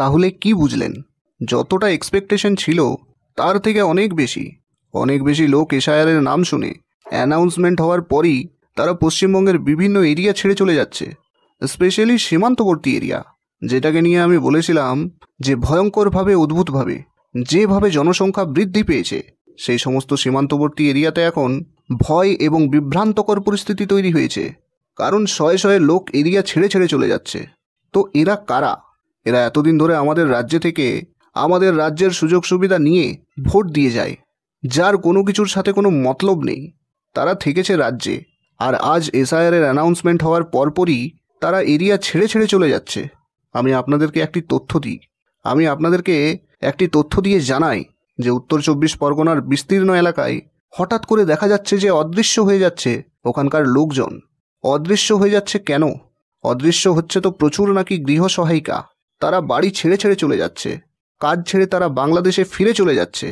তাহলে কি বুঝলেন? যতটা এক্সপেকটেশন ছিল তার থেকে অনেক বেশি লোক এসআইআরের নাম শুনে অ্যানাউন্সমেন্ট হওয়ার পরই তারা পশ্চিমবঙ্গের বিভিন্ন এরিয়া ছেড়ে চলে যাচ্ছে, স্পেশালি সীমান্তবর্তী এরিয়া, যেটাকে নিয়ে আমি বলেছিলাম যে ভয়ঙ্করভাবে অদ্ভুতভাবে যেভাবে জনসংখ্যা বৃদ্ধি পেয়েছে সেই সমস্ত সীমান্তবর্তী এরিয়াতে এখন ভয় এবং বিভ্রান্তকর পরিস্থিতি তৈরি হয়েছে, কারণ শয়ে শয়ে লোক এরিয়া ছেড়ে ছেড়ে চলে যাচ্ছে। তো এরা কারা? এরা এতদিন ধরে আমাদের রাজ্যে থেকে আমাদের রাজ্যের সুযোগ সুবিধা নিয়ে ভোট দিয়ে যায়, যার কোনো কিছুর সাথে কোনো মতলব নেই। তারা থেকেছে রাজ্যে, আর আজ এসআইআরের অ্যানাউন্সমেন্ট হওয়ার পরপরই তারা এরিয়া ছেড়ে ছেড়ে চলে যাচ্ছে। আমি আপনাদেরকে একটি তথ্য দিয়ে জানাই যে উত্তর 24 পরগনার বিস্তীর্ণ এলাকায় হঠাৎ করে দেখা যাচ্ছে যে অদৃশ্য হয়ে যাচ্ছে ওখানকার লোকজন। অদৃশ্য হয়ে যাচ্ছে কেন? অদৃশ্য হচ্ছে তো প্রচুর নাকি গৃহ সহায়িকা, তারা বাড়ি ছেড়ে ছেড়ে চলে যাচ্ছে, কাজ ছেড়ে তারা বাংলাদেশে ফিরে চলে যাচ্ছে।